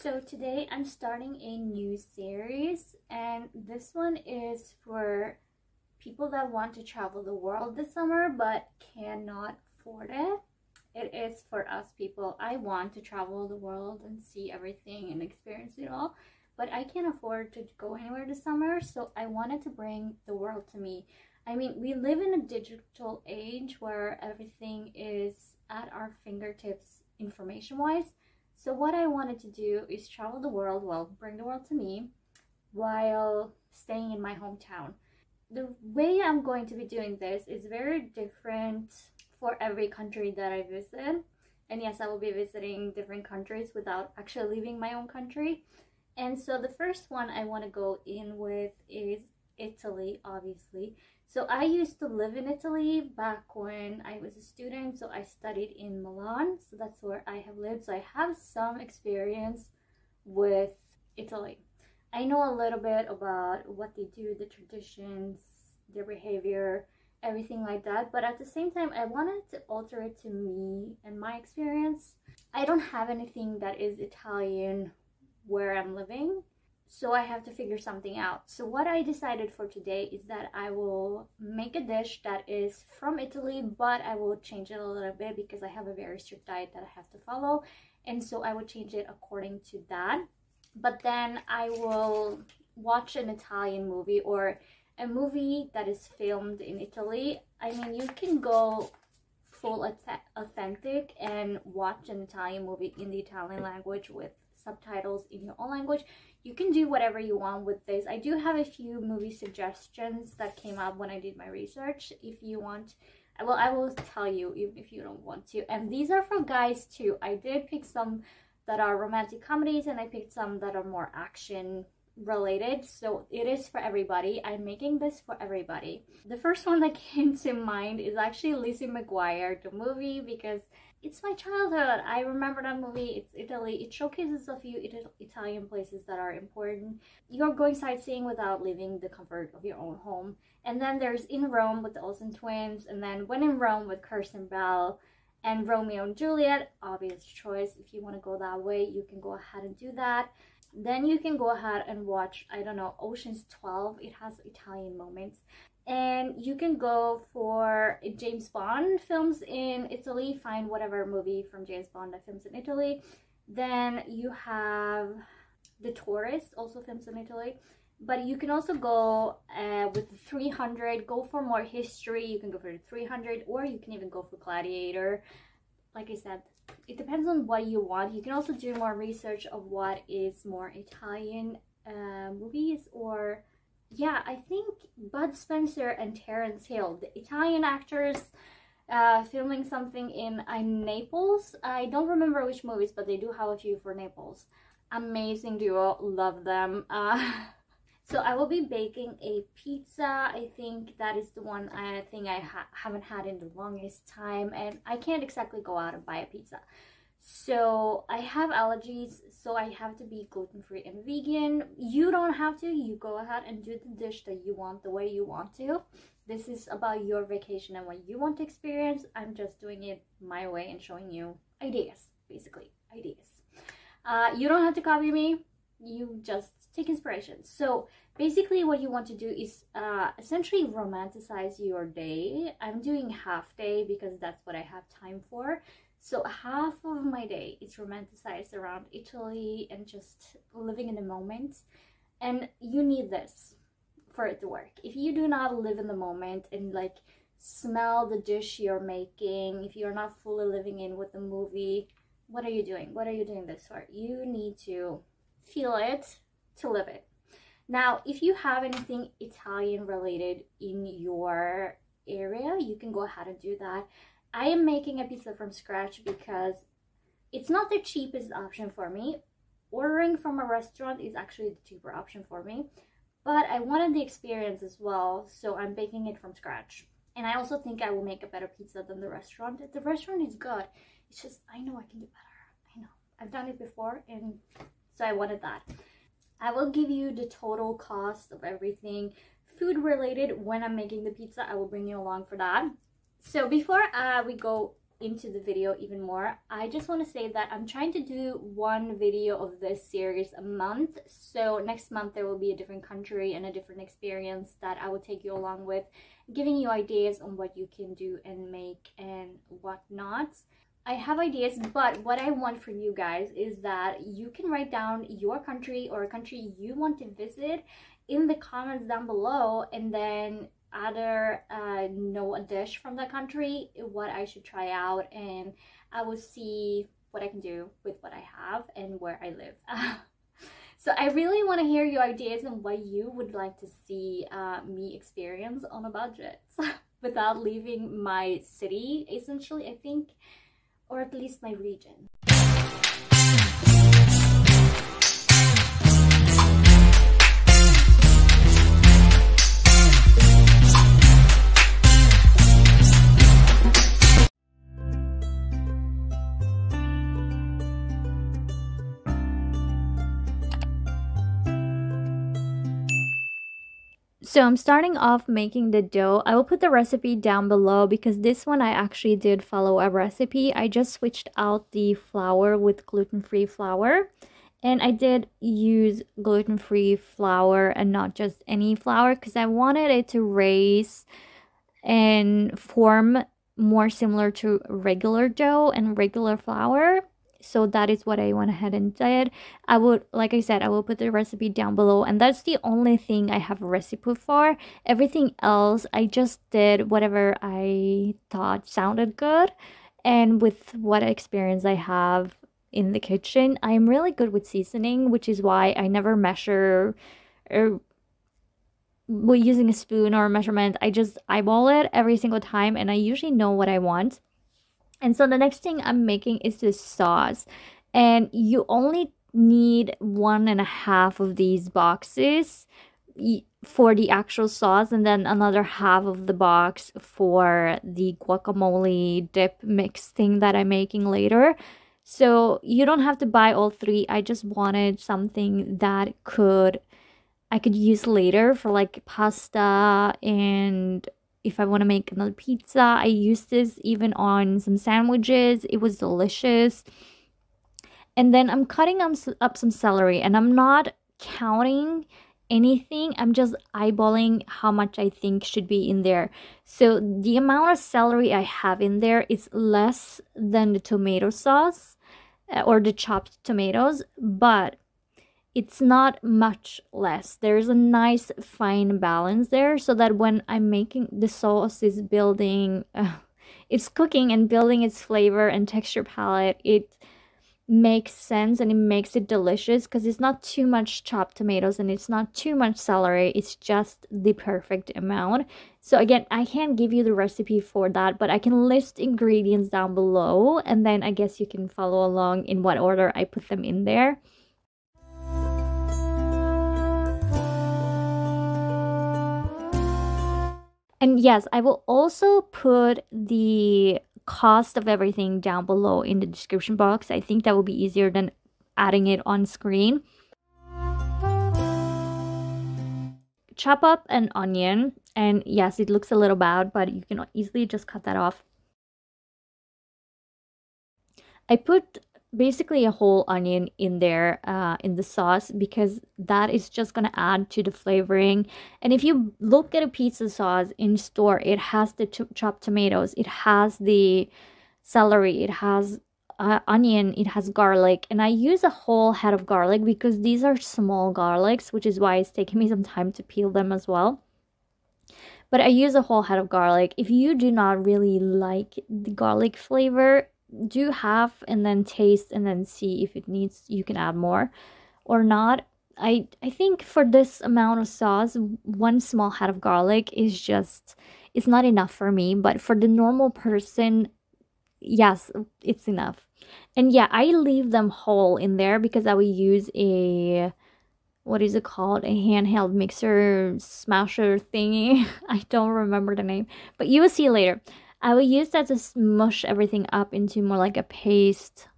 So today I'm starting a new series, and this one is for people that want to travel the world this summer but cannot afford it. It is for us people. I want to travel the world and see everything and experience it all, but I can't afford to go anywhere this summer, so I wanted to bring the world to me. I mean, we live in a digital age where everything is at our fingertips information-wise. So what I wanted to do is travel the world, well, bring the world to me while staying in my hometown. The way I'm going to be doing this is very different for every country that I visit. And yes, I will be visiting different countries without actually leaving my own country. And so the first one I want to go in with is Italy, obviously. So I used to live in Italy back when I was a student, so I studied in Milan, so that's where I have lived. So I have some experience with Italy. I know a little bit about what they do, the traditions, their behavior, everything like that, but at the same time I wanted to alter it to me and my experience. I don't have anything that is Italian where I'm living, so I have to figure something out. So what I decided for today is that I will make a dish that is from Italy, but I will change it a little bit because I have a very strict diet that I have to follow, and so I will change it according to that. But then I will watch an Italian movie or a movie that is filmed in Italy. I mean, you can go full authentic and watch an Italian movie in the Italian language with subtitles in your own language. You can do whatever you want with this. I do have a few movie suggestions that came up when I did my research. If you want, I will tell you if you don't want to. And these are for guys too. I did pick some that are romantic comedies and I picked some that are more action related, so it is for everybody. I'm making this for everybody. The first one that came to mind is actually Lizzie McGuire, the movie, because it's my childhood. I remember that movie. It's Italy. It showcases a few Italian places that are important. You're going sightseeing without leaving the comfort of your own home. And then there's In Rome with the Olsen twins, and then When in Rome with Kirsten Bell, and Romeo and Juliet, obvious choice. If you want to go that way, you can go ahead and do that. Then you can go ahead and watch, I don't know, Ocean's 12. It has Italian moments. And you can go for James Bond films in Italy. Find whatever movie from James Bond that films in Italy. Then you have The Tourist, also films in Italy. But you can also go with 300, go for more history. You can go for the 300, or you can even go for Gladiator. Like I said, it depends on what you want. You can also do more research of what is more Italian movies, or yeah, I think Bud Spencer and Terence Hill, the Italian actors, filming something in Naples. I don't remember which movies, but they do have a few for Naples. Amazing duo, love them. So I will be baking a pizza. I think that is the one I haven't had in the longest time, and I can't exactly go out and buy a pizza. So I have allergies, so I have to be gluten-free and vegan. You don't have to. You go ahead and do the dish that you want the way you want to. This is about your vacation and what you want to experience. I'm just doing it my way and showing you ideas, basically, ideas. You don't have to copy me. You just take inspiration. So basically what you want to do is essentially romanticize your day. I'm doing half day because that's what I have time for. So half of my day is romanticized around Italy and just living in the moment. And you need this for it to work. If you do not live in the moment and like smell the dish you're making, if you're not fully living in with the movie, what are you doing? What are you doing this for? You need to feel it to live it. Now, if you have anything Italian related in your area, you can go ahead and do that. I am making a pizza from scratch because it's not the cheapest option for me. Ordering from a restaurant is actually the cheaper option for me, but I wanted the experience as well, so I'm baking it from scratch. And I also think I will make a better pizza than the restaurant. The restaurant is good. It's just, I know I can do better. I know. I've done it before, and so I wanted that. I will give you the total cost of everything food related when I'm making the pizza. I will bring you along for that. So before we go into the video even more, I just want to say that I'm trying to do one video of this series a month. So next month there will be a different country and a different experience that I will take you along with, giving you ideas on what you can do and make and whatnot. I have ideas, but what I want from you guys is that you can write down your country or a country you want to visit in the comments down below, and then either know a dish from that country, what I should try out, and I will see what I can do with what I have and where I live. So I really want to hear your ideas and what you would like to see me experience on a budget without leaving my city, essentially, I think, or at least my region. So I'm starting off making the dough. I will put the recipe down below because this one I actually did follow a recipe. I just switched out the flour with gluten-free flour. And I did use gluten-free flour and not just any flour because I wanted it to raise and form more similar to regular dough and regular flour. So that is what I went ahead and did. I would, like I said, I will put the recipe down below, and that's the only thing I have a recipe for. Everything else, I just did whatever I thought sounded good, and with what experience I have in the kitchen. I am really good with seasoning, which is why I never measure or using a spoon or a measurement. I just eyeball it every single time, and I usually know what I want. And so the next thing I'm making is this sauce, and you only need 1.5 of these boxes for the actual sauce, and then another half of the box for the guacamole dip mix thing that I'm making later. So you don't have to buy all 3. I just wanted something that I could use later for like pasta, and if I want to make another pizza. I used this even on some sandwiches. It was delicious. And then I'm cutting up some celery, and I'm not counting anything. I'm just eyeballing how much I think should be in there. So the amount of celery I have in there is less than the tomato sauce or the chopped tomatoes, but it's not much less. There's a nice fine balance there, so that when I'm making the sauce is building, it's cooking and building its flavor and texture palette, it makes sense and it makes it delicious because it's not too much chopped tomatoes and it's not too much celery. It's just the perfect amount. So again, I can't give you the recipe for that, but I can list ingredients down below, and then I guess you can follow along in what order I put them in there. And yes, I will also put the cost of everything down below in the description box. I think that will be easier than adding it on screen. Chop up an onion, and yes, it looks a little bad, but you can easily just cut that off. I put basically a whole onion in there in the sauce because that is just gonna add to the flavoring. And if you look at a pizza sauce in store, it has the chopped tomatoes, it has the celery, it has onion, it has garlic, and I use a whole head of garlic because these are small garlics, which is why it's taking me some time to peel them as well. But I use a whole head of garlic. If you do not really like the garlic flavor, do half and then taste and then see if it needs, you can add more or not. I think for this amount of sauce, 1 small head of garlic is just, it's not enough for me, but for the normal person, yes, it's enough. And yeah, I leave them whole in there because I will use a, what is it called, a handheld mixer smasher thingy. I don't remember the name, but you will see later. I will use that to smush everything up into more like a paste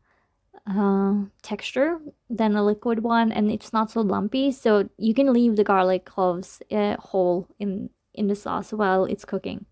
texture than a liquid one, and it's not so lumpy. So you can leave the garlic cloves whole in the sauce while it's cooking.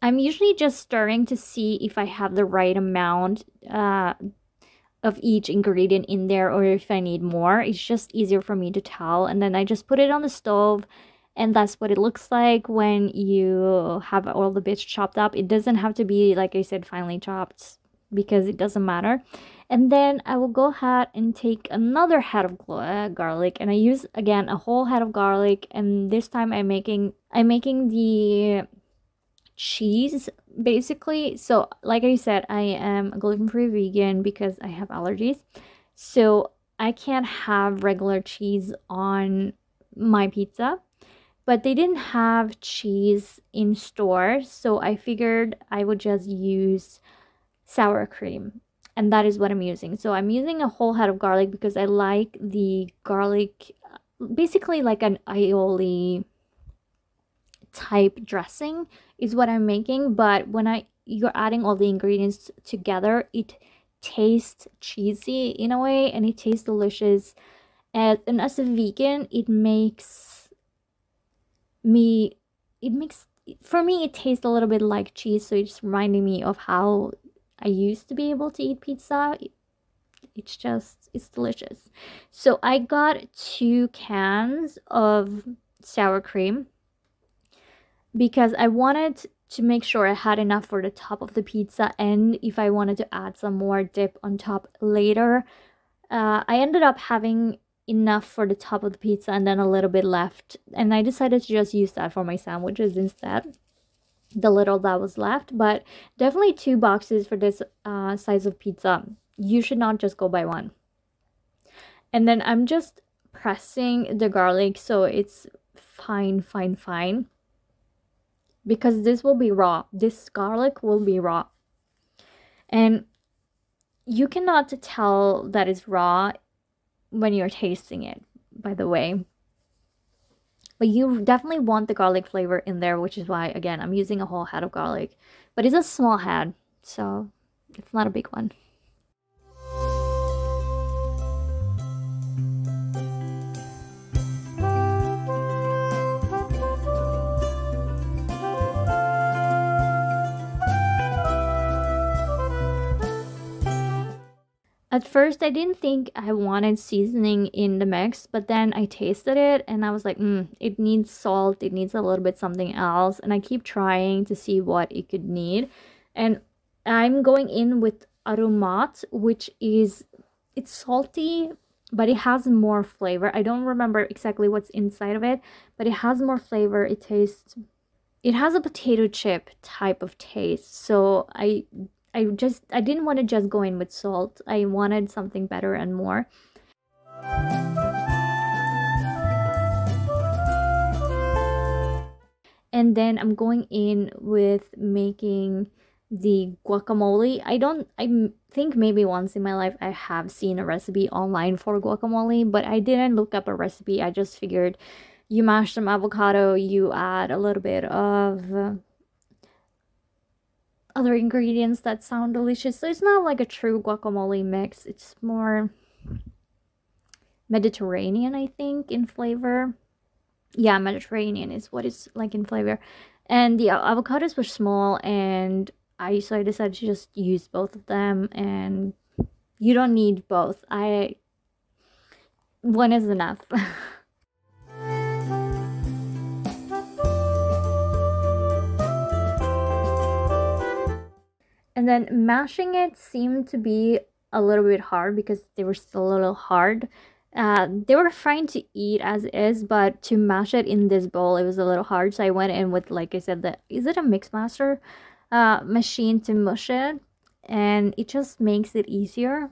I'm usually just stirring to see if I have the right amount of each ingredient in there or if I need more. It's just easier for me to tell. And then I just put it on the stove, and that's what it looks like when you have all the bits chopped up. It doesn't have to be, like I said, finely chopped because it doesn't matter. And then I will go ahead and take another head of garlic, and I use again a whole head of garlic, and this time I'm making the cheese basically. So like I said, I am a gluten-free vegan because I have allergies, so I can't have regular cheese on my pizza. But they didn't have cheese in store, so I figured I would just use sour cream, and that is what I'm using. So I'm using a whole head of garlic because I like the garlic, basically like an aioli type dressing is what I'm making. But when you're adding all the ingredients together, it tastes cheesy in a way, and it tastes delicious. And as a vegan, me it makes for me it tastes a little bit like cheese, so it's reminding me of how I used to be able to eat pizza. It's delicious. So I got 2 cans of sour cream because I wanted to make sure I had enough for the top of the pizza, and if I wanted to add some more dip on top later. I ended up having enough for the top of the pizza and then a little bit left, and I decided to just use that for my sandwiches instead, the little that was left. But definitely 2 boxes for this size of pizza. You should not just go by one. And then I'm just pressing the garlic so it's fine, because this will be raw. This garlic will be raw, and you cannot tell that it's raw when you're tasting it, by the way. But you definitely want the garlic flavor in there, which is why, again, I'm using a whole head of garlic. But it's a small head, so it's not a big one. At first, I didn't think I wanted seasoning in the mix, but then I tasted it and I was like, it needs salt, it needs a little bit something else. And I keep trying to see what it could need. And I'm going in with aromat, which is, it's salty, but it has more flavor. I don't remember exactly what's inside of it, but it has more flavor. It has a potato chip type of taste. So I didn't want to just go in with salt. I wanted something better and more. And then I'm going in with making the guacamole. I think maybe once in my life I have seen a recipe online for guacamole, but I didn't look up a recipe. I just figured you mash some avocado, you add a little bit of other ingredients that sound delicious. So it's not like a true guacamole mix. It's more Mediterranean, I think, in flavor. Yeah, Mediterranean is what it's like in flavor. And the avocados were small, and so I decided to just use both of them, and you don't need both. One is enough. And then mashing it seemed to be a little bit hard because they were still a little hard. They were fine to eat as is, but to mash it in this bowl, it was a little hard. So I went in with, like I said, is it a Mixmaster machine to mush it? And it just makes it easier.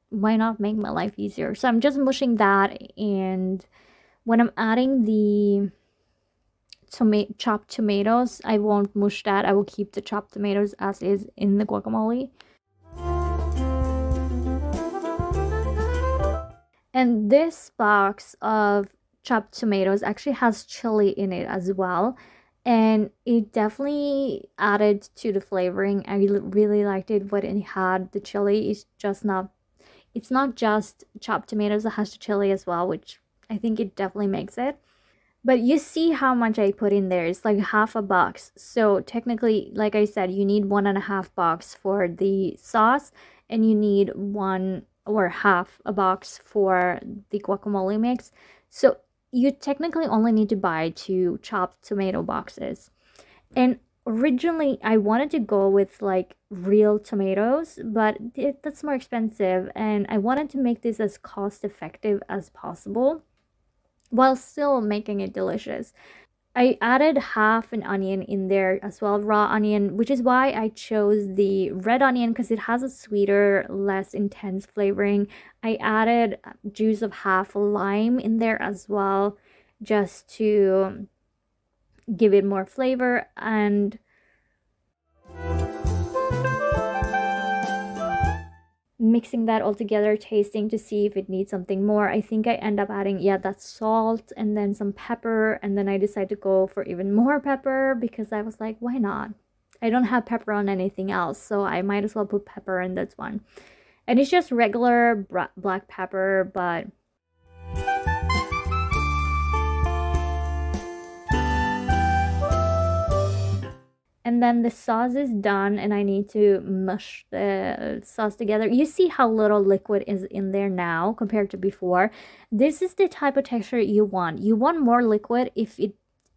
Why not make my life easier? So I'm just mushing that, and when I'm adding the chopped tomatoes, I won't mush that. I will keep the chopped tomatoes as is in the guacamole. And this box of chopped tomatoes actually has chili in it as well, and it definitely added to the flavoring. I really liked it when it had the chili. It's not just chopped tomatoes, it has the chili as well, which I think it definitely makes it. But you see how much I put in there. It's like half a box. So technically, like I said, you need 1.5 box for the sauce, and you need one or half a box for the guacamole mix. So you technically only need to buy 2 chopped tomato boxes. And originally, I wanted to go with like real tomatoes, but that's more expensive, and I wanted to make this as cost effective as possible while still making it delicious. I added half an onion in there as well, raw onion, which is why I chose the red onion because it has a sweeter, less intense flavoring. I added juice of half a lime in there as well, just to give it more flavor. And mixing that all together, tasting to see if it needs something more. I think I end up adding, yeah, that's salt and then some pepper, and then I decided to go for even more pepper because I was like, why not? I don't have pepper on anything else, so I might as well put pepper in this one. And it's just regular black pepper, but and then the sauce is done, and I need to mush the sauce together. You see how little liquid is in there now compared to before. This is the type of texture you want. You want more liquid if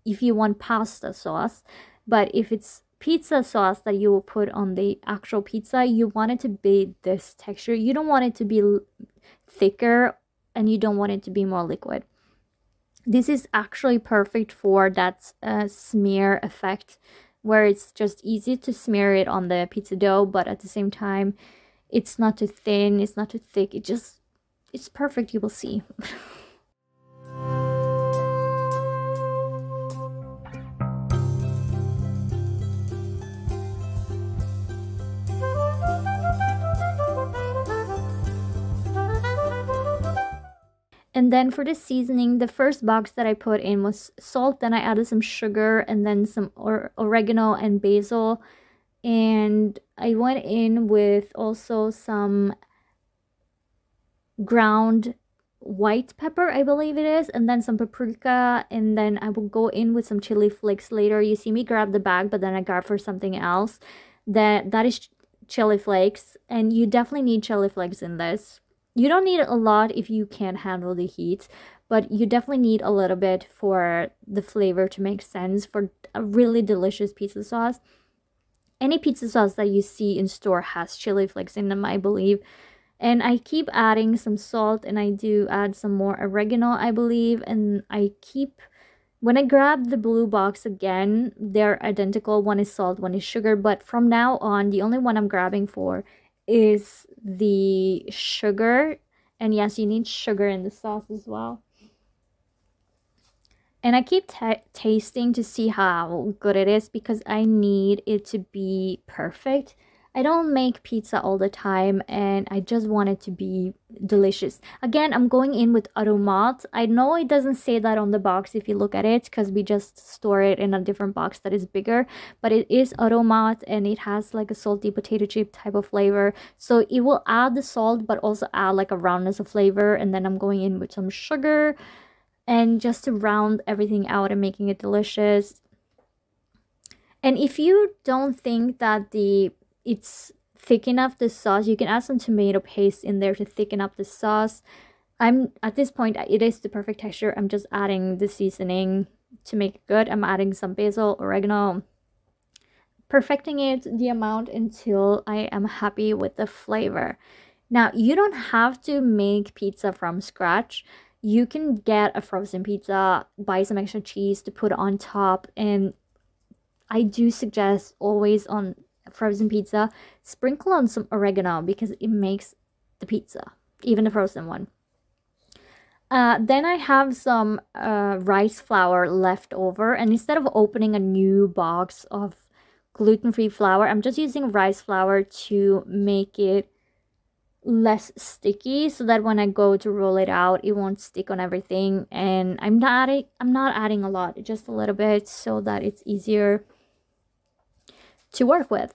you want pasta sauce, but if it's pizza sauce that you will put on the actual pizza, you want it to be this texture. You don't want it to be thicker, and you don't want it to be more liquid. This is actually perfect for that smear effect, where it's just easy to smear it on the pizza dough, but at the same time, it's not too thin, it's not too thick. It's perfect, you will see. And then for the seasoning, the first box that I put in was salt, then I added some sugar, and then some oregano and basil. And I went in with also some ground white pepper, I believe it is, and then some paprika, and then I will go in with some chili flakes later. You see me grab the bag, but then I grab for something else. That is chili flakes, and you definitely need chili flakes in this. You don't need a lot if you can't handle the heat, but you definitely need a little bit for the flavor to make sense for a really delicious pizza sauce. Any pizza sauce that you see in store has chili flakes in them, I believe. And I keep adding some salt, and I do add some more oregano, I believe. And when I grab the blue box again, they're identical. One is salt, one is sugar. But from now on, the only one I'm grabbing for is the sugar. And yes, you need sugar in the sauce as well. And I keep tasting to see how good it is because I need it to be perfect. I don't make pizza all the time, and I just want it to be delicious. Again, I'm going in with aromat. I know it doesn't say that on the box if you look at it, because we just store it in a different box that is bigger, but it is aromat, and it has like a salty potato chip type of flavor. So it will add the salt, but also add like a roundness of flavor. And then I'm going in with some sugar, and just to round everything out and making it delicious. And if you don't think that it's thick enough, the sauce, you can add some tomato paste in there to thicken up the sauce. At this point, it is the perfect texture. I'm just adding the seasoning to make it good. I'm adding some basil, oregano, perfecting it the amount until I am happy with the flavor. Now, you don't have to make pizza from scratch. You can get a frozen pizza, buy some extra cheese to put on top, and I do suggest always on frozen pizza, sprinkle on some oregano because it makes the pizza, even the frozen one. Then I have some rice flour left over, and instead of opening a new box of gluten-free flour, I'm just using rice flour to make it less sticky, so that when I go to roll it out, it won't stick on everything. And I'm not adding a lot, just a little bit, so that it's easier to work with.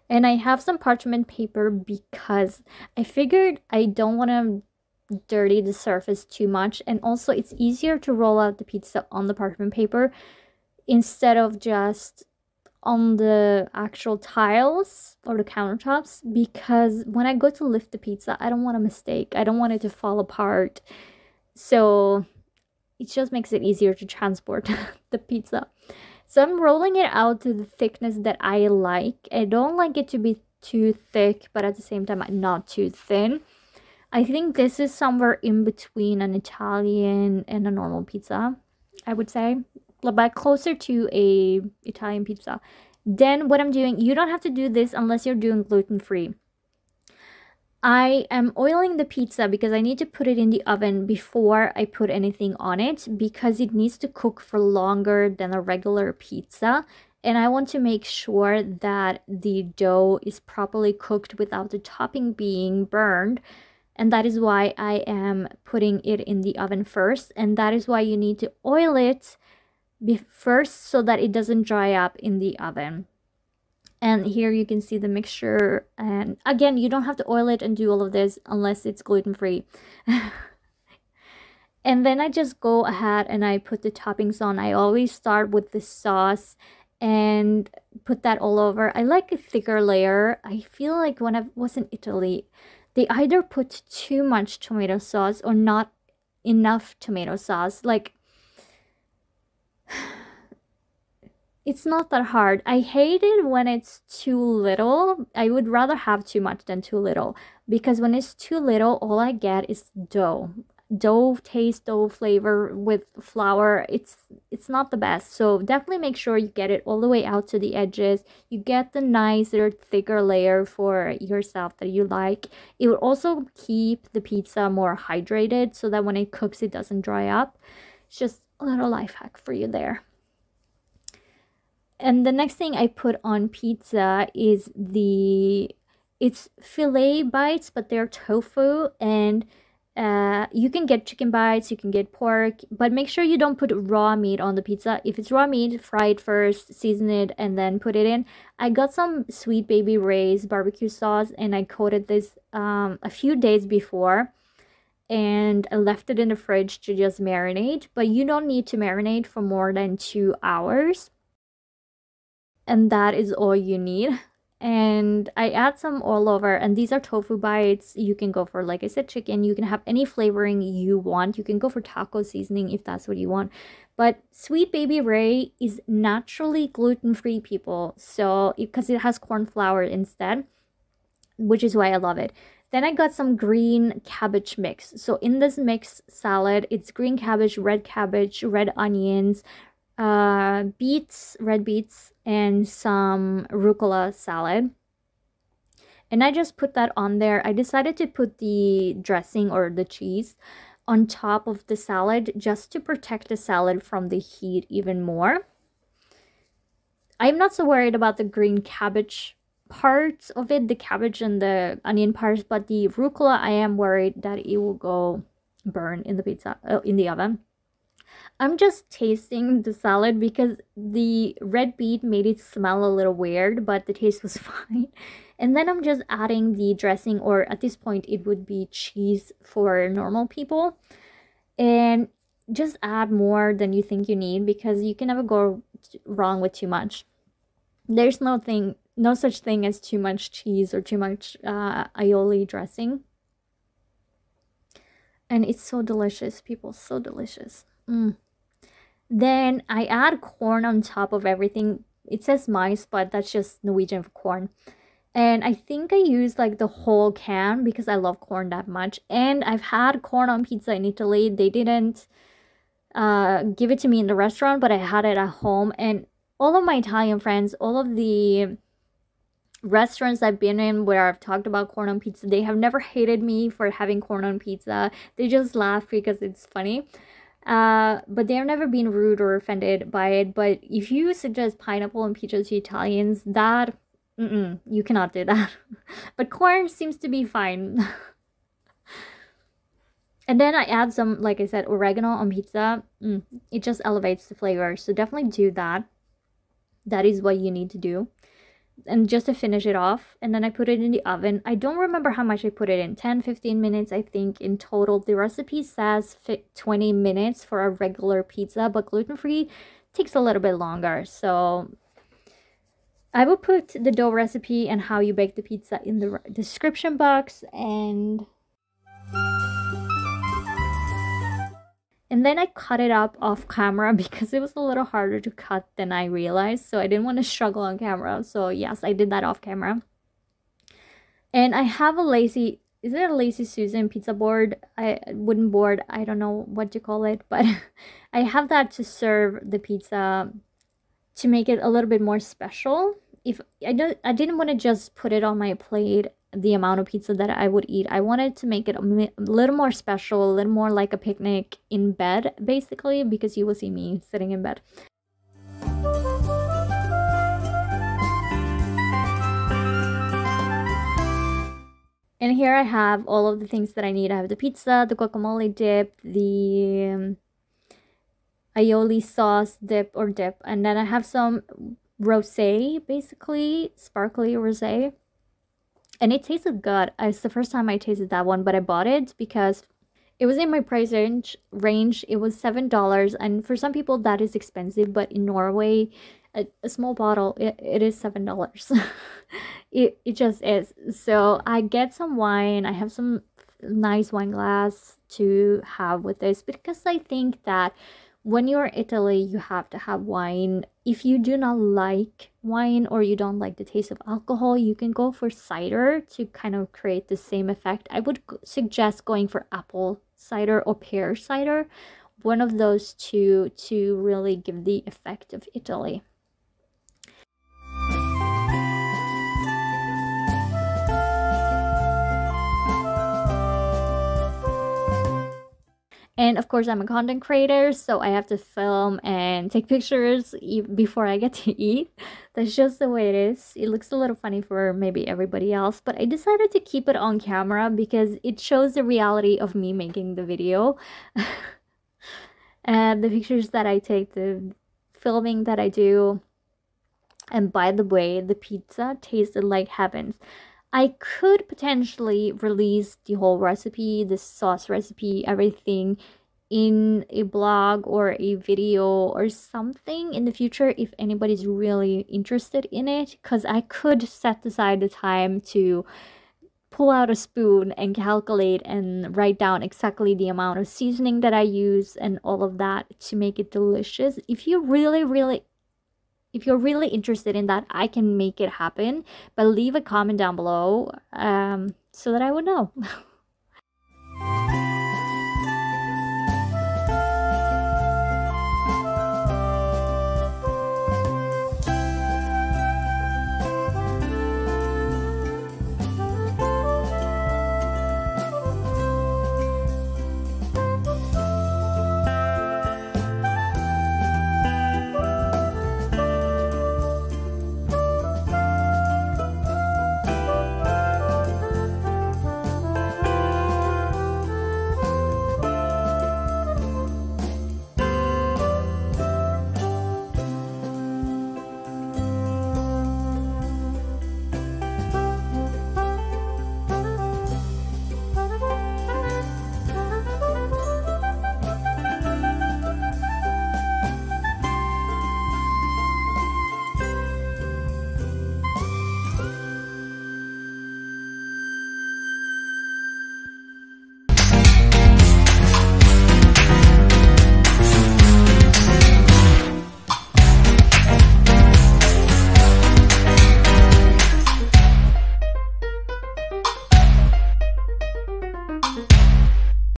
And I have some parchment paper because I figured I don't want to dirty the surface too much. And also it's easier to roll out the pizza on the parchment paper instead of just on the actual tiles or the countertops, because when I go to lift the pizza, I don't want a mistake. I don't want it to fall apart. So it just makes it easier to transport the pizza. So I'm rolling it out to the thickness that I like. I don't like it to be too thick, but at the same time not too thin. I think this is somewhere in between an Italian and a normal pizza, I would say, but closer to a Italian pizza. Then what I'm doing, you don't have to do this unless you're doing gluten-free. I am oiling the pizza because I need to put it in the oven before I put anything on it, because it needs to cook for longer than a regular pizza. And I want to make sure that the dough is properly cooked without the topping being burned. And that is why I am putting it in the oven first. And that is why you need to oil it first so that it doesn't dry up in the oven. And here you can see the mixture. And again, you don't have to oil it and do all of this unless it's gluten-free. And then I just go ahead and I put the toppings on. I always start with the sauce and put that all over. I like a thicker layer. I feel like when I was in Italy, they either put too much tomato sauce or not enough tomato sauce. Like, it's not that hard. I hate it when it's too little. I would rather have too much than too little, because when it's too little, all I get is dough. Dough taste, dough flavor with flour. It's not the best. So definitely make sure you get it all the way out to the edges. You get the nicer, thicker layer for yourself that you like. It will also keep the pizza more hydrated so that when it cooks, it doesn't dry up. It's just a little life hack for you there. And the next thing I put on pizza is it's filet bites, but they're tofu, and you can get chicken bites, you can get pork, but make sure you don't put raw meat on the pizza. If it's raw meat, fry it first, season it, and then put it in. I got some Sweet Baby Ray's barbecue sauce, and I coated this a few days before, and I left it in the fridge to just marinate. But you don't need to marinate for more than 2 hours. And that is all you need. And I add some all over, and these are tofu bites. You can go for, like I said, chicken. You can have any flavoring you want. You can go for taco seasoning if that's what you want. But Sweet Baby Ray is naturally gluten-free, people. So because it has corn flour instead, which is why I love it. Then I got some green cabbage mix. So in this mixed salad, it's green cabbage, red onions, beets, red beets, and some rucola salad. And I just put that on there. I decided to put the dressing or the cheese on top of the salad just to protect the salad from the heat even more. I'm not so worried about the green cabbage parts of it, the cabbage and the onion parts, but the rucola, I am worried that it will go burn in the pizza, in the oven. I'm just tasting the salad because the red beet made it smell a little weird, but the taste was fine. And then I'm just adding the dressing, or at this point it would be cheese for normal people. And just add more than you think you need, because you can never go wrong with too much. There's no such thing as too much cheese or too much aioli dressing. And it's so delicious, people, so delicious. Then I add corn on top of everything. It says mice, but that's just Norwegian for corn. And I think I used like the whole can because I love corn that much. And I've had corn on pizza in Italy. They didn't give it to me in the restaurant, but I had it at home. And all of my Italian friends, all of the restaurants I've been in where I've talked about corn on pizza, they have never hated me for having corn on pizza. They just laugh because it's funny. But they've never been rude or offended by it. But if you suggest pineapple on pizza to Italians, that you cannot do that. But corn seems to be fine. And then I add some, like I said, oregano on pizza. It just elevates the flavor. So definitely do that. That is what you need to do. and just to finish it off, and then I put it in the oven. I don't remember how much I put it in, 10-15 minutes I think in total. The recipe says 20 minutes for a regular pizza, but gluten-free takes a little bit longer. So I will put the dough recipe and how you bake the pizza in the description box. And then I cut it up off camera because it was a little harder to cut than I realized. So I didn't want to struggle on camera. So yes, I did that off camera. And I have a lazy, is it a Lazy Susan pizza board? Wooden board, I don't know what to call it. But I have that to serve the pizza to make it a little bit more special. If I didn't want to just put it on my plate, the amount of pizza that I would eat. I wanted to make it a little more special, a little more like a picnic in bed, basically, because you will see me sitting in bed. And here I have all of the things that I need. I have the pizza, the guacamole dip, the aioli sauce dip, and then I have some rosé, basically sparkly rosé, and it tasted good. It's the first time I tasted that one, but I bought it because it was in my price range. It was $7, and for some people that is expensive, but in Norway a small bottle, it is $7. it just is. So I get some wine. I have some nice wine glass to have with this, because I think that when you're in Italy, you have to have wine. If you do not like wine or you don't like the taste of alcohol, you can go for cider to kind of create the same effect. I would suggest going for apple cider or pear cider, one of those two, to really give the effect of Italy. And of course, I'm a content creator, so I have to film and take pictures before I get to eat. That's just the way it is. It looks a little funny for maybe everybody else, but I decided to keep it on camera because it shows the reality of me making the video. And the pictures that I take, the filming that I do. And by the way, the pizza tasted like heavens. I could potentially release the whole recipe, the sauce recipe, everything in a blog or a video or something in the future if anybody's really interested in it, because I could set aside the time to pull out a spoon and calculate and write down exactly the amount of seasoning that I use and all of that to make it delicious. If you're really interested in that, I can make it happen, but leave a comment down below so that I would know.